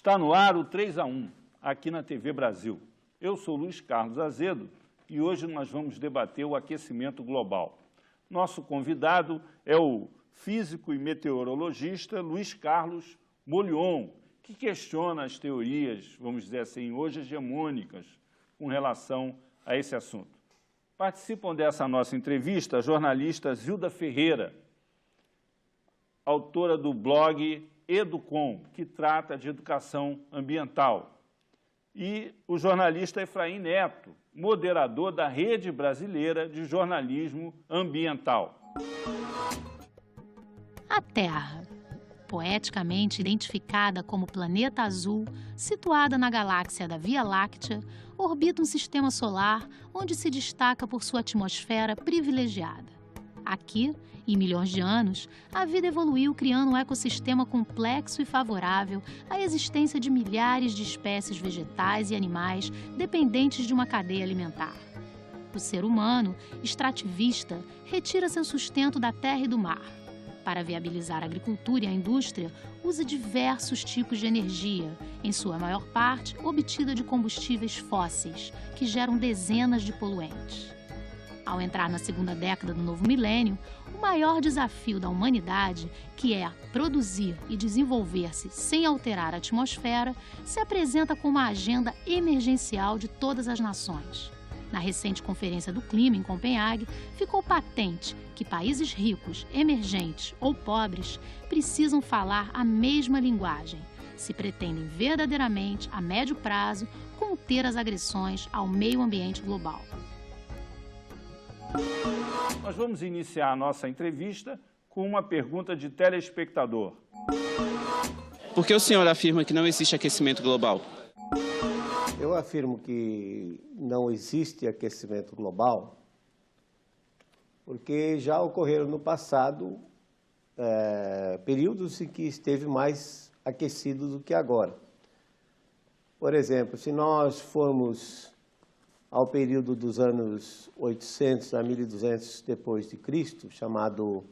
Está no ar o 3-1, aqui na TV Brasil. Eu sou Luiz Carlos Azedo e hoje nós vamos debater o aquecimento global. Nosso convidado é o físico e meteorologista Luiz Carlos Molion, que questiona as teorias, vamos dizer assim, hoje hegemônicas, com relação a esse assunto. Participam dessa nossa entrevista a jornalista Zilda Ferreira, autora do blog Educom, que trata de educação ambiental, e o jornalista Efraim Neto, moderador da Rede Brasileira de Jornalismo Ambiental. A Terra, poeticamente identificada como planeta azul, situada na galáxia da Via Láctea, orbita um sistema solar onde se destaca por sua atmosfera privilegiada. Aqui, em milhões de anos, a vida evoluiu criando um ecossistema complexo e favorável à existência de milhares de espécies vegetais e animais dependentes de uma cadeia alimentar. O ser humano, extrativista, retira seu sustento da terra e do mar. Para viabilizar a agricultura e a indústria, usa diversos tipos de energia, em sua maior parte obtida de combustíveis fósseis, que geram dezenas de poluentes. Ao entrar na segunda década do novo milênio, o maior desafio da humanidade, que é produzir e desenvolver-se sem alterar a atmosfera, se apresenta como uma agenda emergencial de todas as nações. Na recente Conferência do Clima, em Copenhague, ficou patente que países ricos, emergentes ou pobres precisam falar a mesma linguagem, se pretendem verdadeiramente, a médio prazo, conter as agressões ao meio ambiente global. Nós vamos iniciar a nossa entrevista com uma pergunta de telespectador. Por que o senhor afirma que não existe aquecimento global? Eu afirmo que não existe aquecimento global porque já ocorreram no passado períodos em que esteve mais aquecido do que agora. Por exemplo, se nós formos ao período dos anos 800 a 1200 depois de Cristo, chamado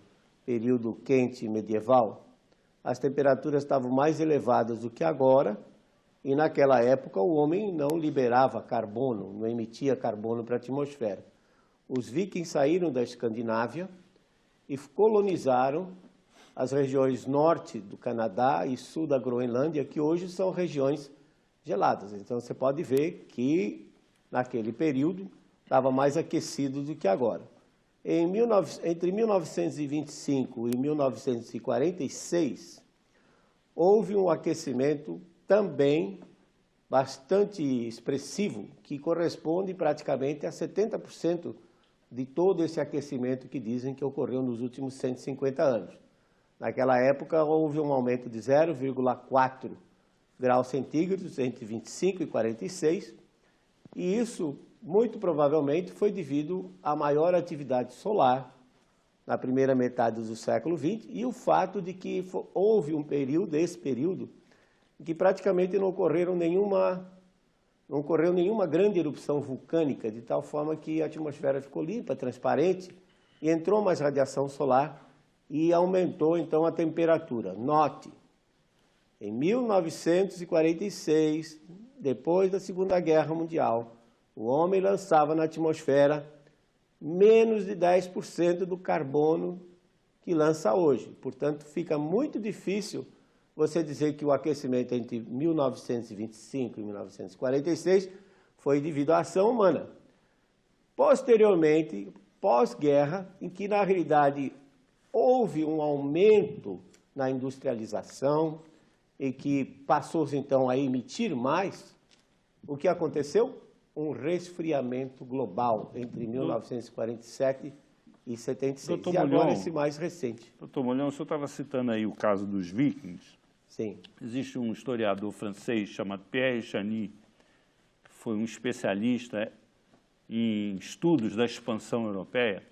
período quente medieval, as temperaturas estavam mais elevadas do que agora, e naquela época o homem não liberava carbono, não emitia carbono para a atmosfera. Os vikings saíram da Escandinávia e colonizaram as regiões norte do Canadá e sul da Groenlândia, que hoje são regiões geladas. Então você pode ver que naquele período estava mais aquecido do que agora. Entre 1925 e 1946, houve um aquecimento também bastante expressivo, que corresponde praticamente a 70% de todo esse aquecimento que dizem que ocorreu nos últimos 150 anos. Naquela época, houve um aumento de 0,4 graus centígrados entre 25 e 46, e isso, muito provavelmente, foi devido à maior atividade solar na primeira metade do século XX e o fato de que houve um período, esse período, em que praticamente não ocorreu nenhuma grande erupção vulcânica, de tal forma que a atmosfera ficou limpa, transparente, e entrou mais radiação solar e aumentou, então, a temperatura. Note, em 1946, depois da Segunda Guerra Mundial, o homem lançava na atmosfera menos de 10% do carbono que lança hoje. Portanto, fica muito difícil você dizer que o aquecimento entre 1925 e 1946 foi devido à ação humana. Posteriormente, pós-guerra, em que, na realidade, houve um aumento na industrialização e que passou-se, então, a emitir mais, o que aconteceu? Um resfriamento global entre 1947 e 76. Dr. E agora Molion, esse mais recente. Doutor Molion, o senhor estava citando aí o caso dos vikings. Sim. Existe um historiador francês chamado Pierre Chani, que foi um especialista em estudos da expansão europeia,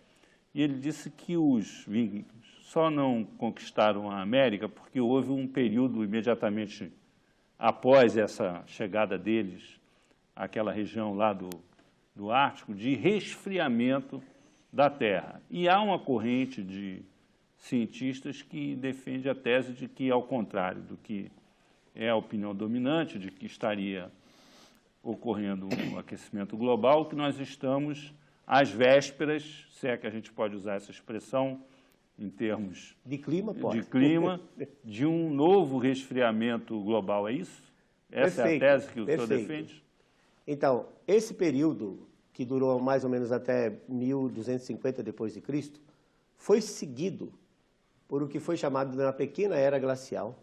e ele disse que os vikings só não conquistaram a América porque houve um período imediatamente após essa chegada deles àquela região lá do Ártico, de resfriamento da Terra. E há uma corrente de cientistas que defende a tese de que, ao contrário do que é a opinião dominante de que estaria ocorrendo um aquecimento global, que nós estamos às vésperas, se é que a gente pode usar essa expressão, em termos de clima, pode. De clima, de um novo resfriamento global, é isso? Essa Perfeito, é a tese que o senhor perfeito. defende? Então, esse período, que durou mais ou menos até 1250 depois de Cristo, foi seguido por o que foi chamado de uma pequena era glacial,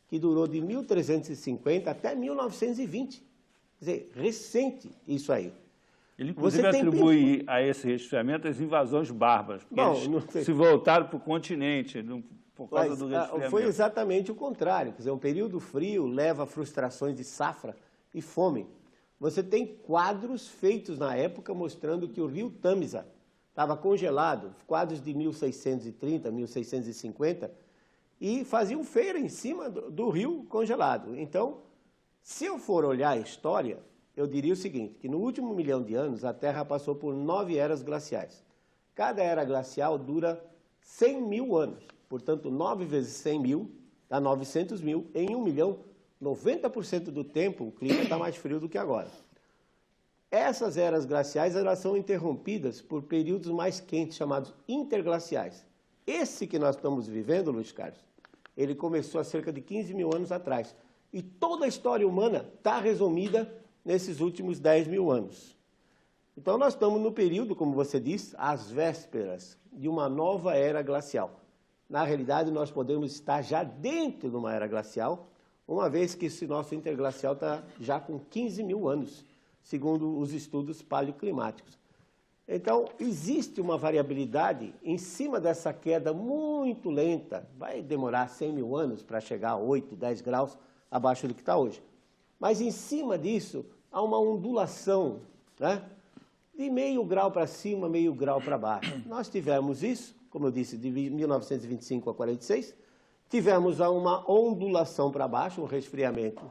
que durou de 1350 até 1920. Quer dizer, recente isso aí. Ele, inclusive, atribui a esse resfriamento as invasões bárbaras, porque eles se voltaram para o continente por causa do resfriamento. Foi exatamente o contrário. Quer dizer, um período frio leva a frustrações de safra e fome. Você tem quadros feitos na época mostrando que o rio Tâmisa estava congelado, quadros de 1630, 1650, e faziam feira em cima do rio congelado. Então, se eu for olhar a história, eu diria o seguinte, que no último 1 milhão de anos, a Terra passou por 9 eras glaciais. Cada era glacial dura 100 mil anos. Portanto, 9 vezes 100 mil dá 900 mil. Em 1 milhão, 90% do tempo, o clima está mais frio do que agora. Essas eras glaciais, elas são interrompidas por períodos mais quentes, chamados interglaciais. Esse que nós estamos vivendo, Luiz Carlos, ele começou há cerca de 15 mil anos atrás. E toda a história humana está resumida nesses últimos 10 mil anos. Então, nós estamos no período, como você diz, às vésperas de uma nova era glacial. Na realidade, nós podemos estar já dentro de uma era glacial, uma vez que esse nosso interglacial está já com 15 mil anos, segundo os estudos paleoclimáticos. Então, existe uma variabilidade em cima dessa queda muito lenta, vai demorar 100 mil anos para chegar a 8, 10 graus abaixo do que está hoje. Mas em cima disso, há uma ondulação, né? De meio grau para cima, meio grau para baixo. Nós tivemos isso, como eu disse, de 1925 a 46, tivemos uma ondulação para baixo, um resfriamento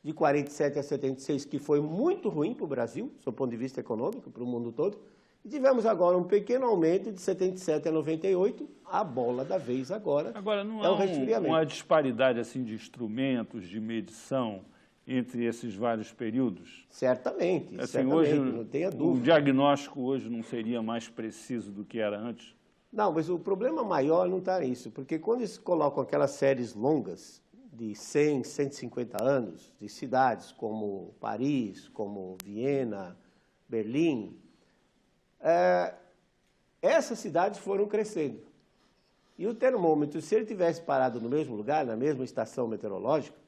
de 47 a 76, que foi muito ruim para o Brasil, do ponto de vista econômico, para o mundo todo, e tivemos agora um pequeno aumento de 77 a 98, a bola da vez agora não é o resfriamento. Uma disparidade assim, de instrumentos de medição entre esses vários períodos? Certamente, assim, certamente, hoje, não tenha dúvida. O diagnóstico hoje não seria mais preciso do que era antes? Não, mas o problema maior não está nisso, porque quando eles colocam aquelas séries longas, de 100, 150 anos, de cidades como Paris, como Viena, Berlim, essas cidades foram crescendo. E o termômetro, se ele tivesse parado no mesmo lugar, na mesma estação meteorológica,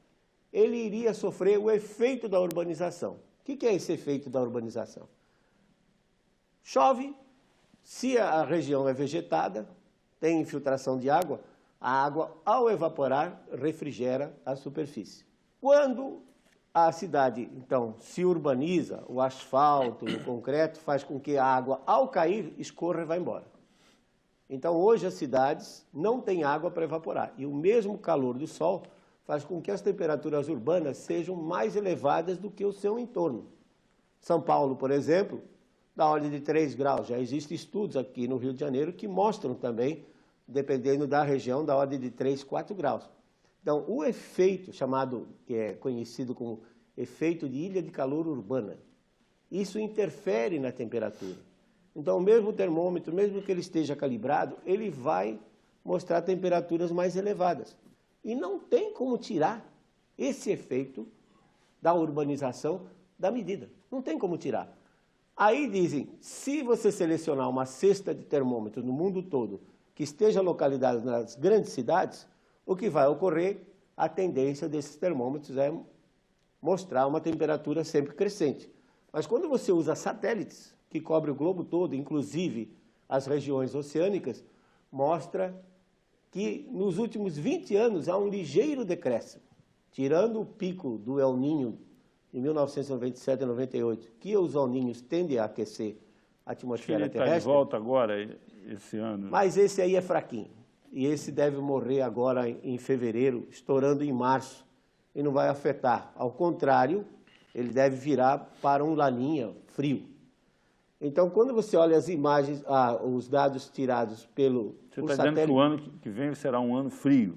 ele iria sofrer o efeito da urbanização. O que é esse efeito da urbanização? Chove, se a região é vegetada, tem infiltração de água, a água, ao evaporar, refrigera a superfície. Quando a cidade, então, se urbaniza, o asfalto, o concreto, faz com que a água, ao cair, escorra e vá embora. Então, hoje, as cidades não têm água para evaporar. E o mesmo calor do sol faz com que as temperaturas urbanas sejam mais elevadas do que o seu entorno. São Paulo, por exemplo, da ordem de 3 graus. Já existem estudos aqui no Rio de Janeiro que mostram também, dependendo da região, da ordem de 3, 4 graus. Então, o efeito chamado, que é conhecido como efeito de ilha de calor urbana, isso interfere na temperatura. Então, o mesmo termômetro, mesmo que ele esteja calibrado, ele vai mostrar temperaturas mais elevadas. E não tem como tirar esse efeito da urbanização da medida. Não tem como tirar. Aí dizem, se você selecionar uma cesta de termômetros no mundo todo que esteja localizada nas grandes cidades, o que vai ocorrer, a tendência desses termômetros é mostrar uma temperatura sempre crescente. Mas quando você usa satélites, que cobrem o globo todo, inclusive as regiões oceânicas, mostra que nos últimos 20 anos há um ligeiro decréscimo, tirando o pico do El Niño em 1997 e 98, que os El Niños tendem a aquecer a atmosfera terrestre. Ele está de volta agora, esse ano. Mas esse aí é fraquinho. E esse deve morrer agora em fevereiro, estourando em março, e não vai afetar. Ao contrário, ele deve virar para um laninha frio. Então, quando você olha as imagens, os dados tirados por satélite... Você está dizendo que o ano que vem será um ano frio?